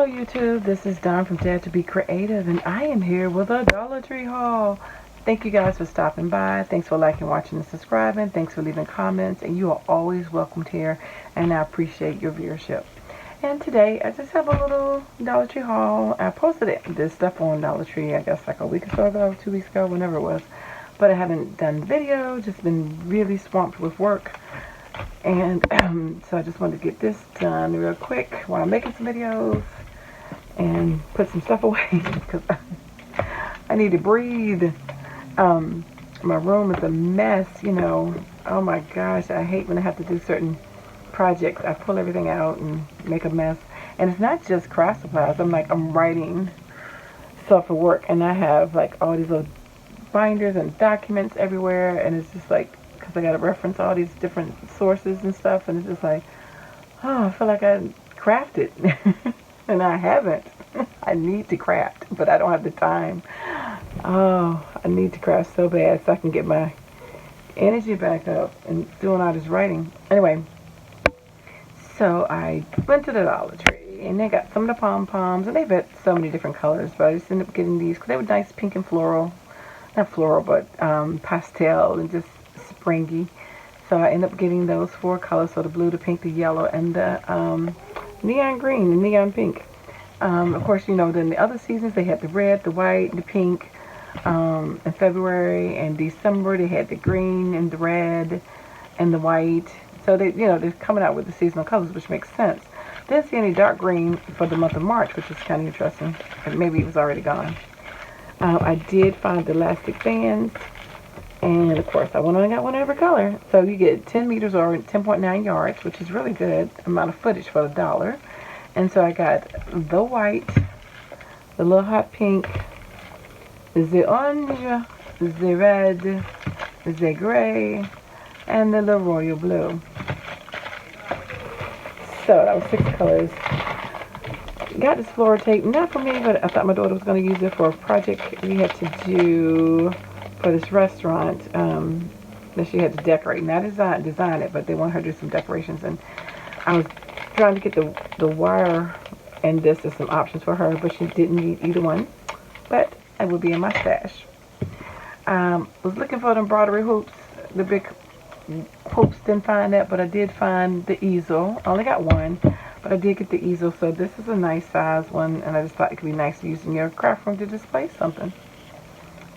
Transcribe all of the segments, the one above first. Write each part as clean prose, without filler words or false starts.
Hello YouTube, this is Dawn from DaretoBeCreative, and I am here with a Dollar Tree haul. Thank you guys for stopping by. Thanks for liking, watching, and subscribing. Thanks for leaving comments, and you are always welcomed here, and I appreciate your viewership. And today I just have a little Dollar Tree haul. I posted this stuff on Dollar Tree, I guess like a week or so ago, 2 weeks ago, whenever it was. But I haven't done the video, just been really swamped with work. And so I just wanted to get this done real quick while I'm making some videos and put some stuff away because I need to breathe. My room is a mess, you know. Oh my gosh, I hate when I have to do certain projects. I pull everything out and make a mess. And it's not just craft supplies. I'm writing stuff for work, and I have like all these little binders and documents everywhere, and it's just like, because I got to reference all these different sources and stuff, and it's just like, oh, I feel like I crafted, and I haven't. I need to craft, but I don't have the time. Oh, I need to craft so bad so I can get my energy back up and doing all this writing. Anyway, so I went to the Dollar Tree, and they got some of the pom-poms, and they've got so many different colors, but I just ended up getting these because they were nice pink and floral. Not floral, but pastel and just springy. So I ended up getting those 4 colors, so the blue, the pink, the yellow, and the neon green and neon pink. Of course, you know, then the other seasons they had the red, the white, the pink. In February and December they had the green and the red and the white. So they, you know, they're coming out with the seasonal colors, which makes sense. Didn't see any dark green for the month of March, which is kind of interesting. Maybe it was already gone. I did find the elastic bands, and of course I only got one every color. So you get 10 meters or 10.9 yards, which is really good amount of footage for $1. And so I got the white, the little hot pink, the orange, the red, the gray, and the little royal blue. So that was 6 colors. Got this floor tape, not for me, but I thought my daughter was going to use it for a project we had to do for this restaurant that she had to decorate. Not design it, but they want her to do some decorations. And I was trying to get the wire and this as some options for her, but she didn't need either one. But it would be in my stash. Was looking for the embroidery hoops, the big hoops. Didn't find that, but I did find the easel. I only got one. But I did get the easel, so this is a nice size one, and I just thought it could be nice to use in your craft room to display something.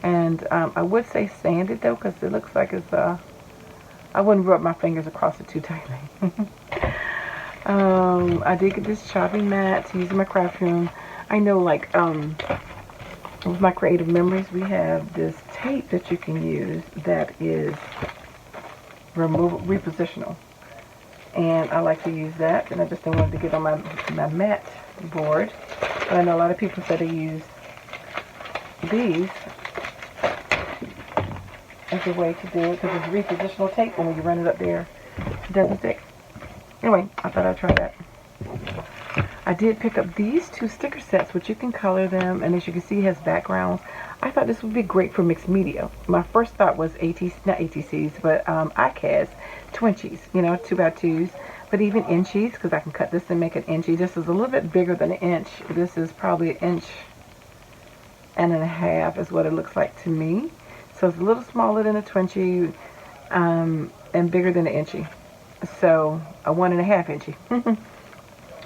And I would say sand it though, because it looks like it's I wouldn't rub my fingers across it too tightly. I did get this chopping mat to use in my craft room. I know, like with my creative memories, we have this tape that you can use that is repositional. And I like to use that, and I just didn't want to get on my mat board. But I know a lot of people said they use these as a way to do it, because it's repositional tape, and when you run it up there, it doesn't stick. Anyway, I thought I'd try that. I did pick up these 2 sticker sets, which you can color them, and as you can see, it has backgrounds. I thought this would be great for mixed media. My first thought was not ATCs, but iCads, twinchies, you know, 2x2s, but even inchies, because I can cut this and make an inchy. This is a little bit bigger than an inch. This is probably 1.5 inches is what it looks like to me. So it's a little smaller than a twinchy and bigger than an inchy. So a 1.5 inchy.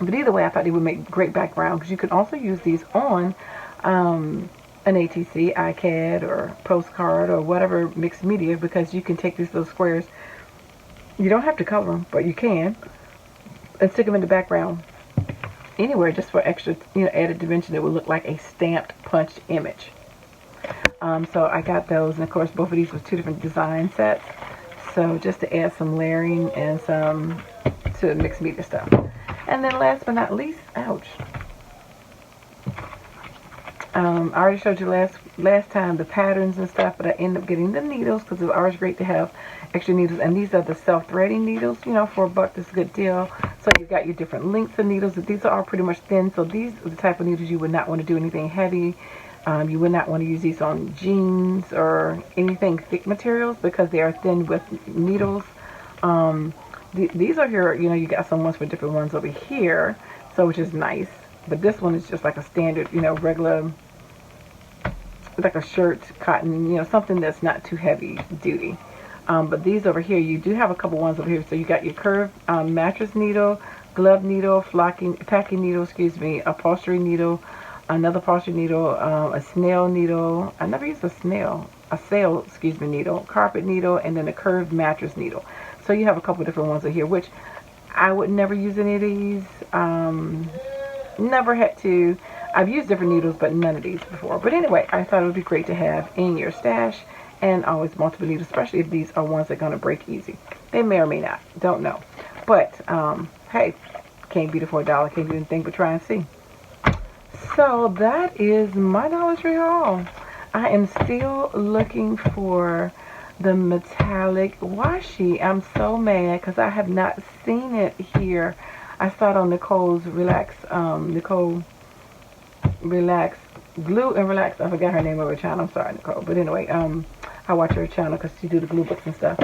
But either way, I thought they would make great background, because you can also use these on an ATC, iCAD, or postcard, or whatever mixed media, because you can take these little squares. You don't have to color them, but you can, and stick them in the background anywhere, just for extra, you know, added dimension. It would look like a stamped, punched image. So I got those, and of course both of these was 2 different design sets. So just to add some layering and some to mixed media stuff. And then last but not least, ouch. I already showed you last time the patterns and stuff, but I ended up getting the needles, because it's always great to have extra needles. And these are the self-threading needles, you know, for $1, that's a good deal. So you've got your different lengths of needles. These are all pretty much thin, so these are the type of needles you would not want to do anything heavy. You would not want to use these on jeans or anything thick materials, because they are thin with needles. These are here, you know, you got some ones for different ones over here, so which is nice. But this one is just like a standard, you know, regular, like a shirt, cotton, you know, something that's not too heavy duty. But these over here, you do have a couple ones over here. So you got your curved mattress needle, glove needle, packing needle, excuse me, upholstery needle, another upholstery needle, a snail needle. I never used a sail, excuse me, needle, carpet needle, and then a curved mattress needle. So you have a couple different ones over here, which I would never use any of these. Never had to. I've used different needles, but none of these before. But anyway, I thought it would be great to have in your stash, and always multiple needles, especially if these are ones that are going to break easy. They may or may not. Don't know. But, hey, can't beat it for $1. Can't do anything but try and see. So that is my Dollar Tree haul. I am still looking for the metallic washi. I'm so mad because I have not seen it here. I saw it on Nicole's Nicole Relax, Glue and Relax. I forgot her name of her channel. I'm sorry, Nicole. But anyway, I watch her channel because she do the glue books and stuff.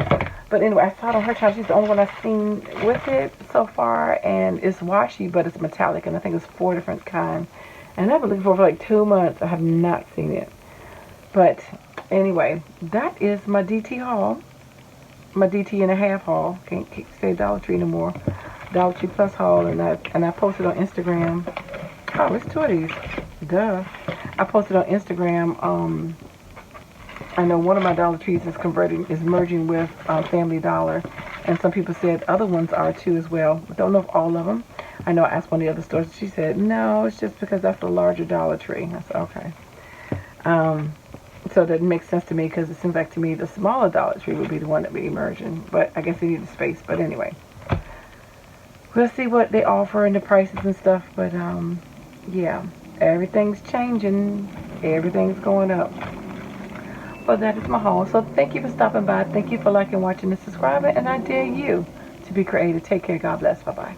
But anyway, I saw it on her channel. She's the only one I've seen with it so far. And it's washi, but it's metallic. And I think it's 4 different kinds. And I've been looking for it for like 2 months. I have not seen it. But anyway, that is my DT haul. My DT and a half haul. Can't say Dollar Tree no more. Dollar Tree Plus haul. And I posted on Instagram. Oh, it's 2 of these. Duh. I posted on Instagram. I know one of my Dollar Trees is merging with Family Dollar, and some people said other ones are too as well. I don't know if all of them. I know I asked one of the other stores. She said no, it's just because that's a larger Dollar Tree. I said okay. So that makes sense to me because it seems like to me the smaller Dollar Tree would be the one that would be merging. But I guess they need the space. But anyway, we'll see what they offer and the prices and stuff. But yeah, everything's changing. Everything's going up. But that is my haul. So thank you for stopping by. Thank you for liking, watching, and subscribing. And I dare you to be creative. Take care. God bless. Bye-bye.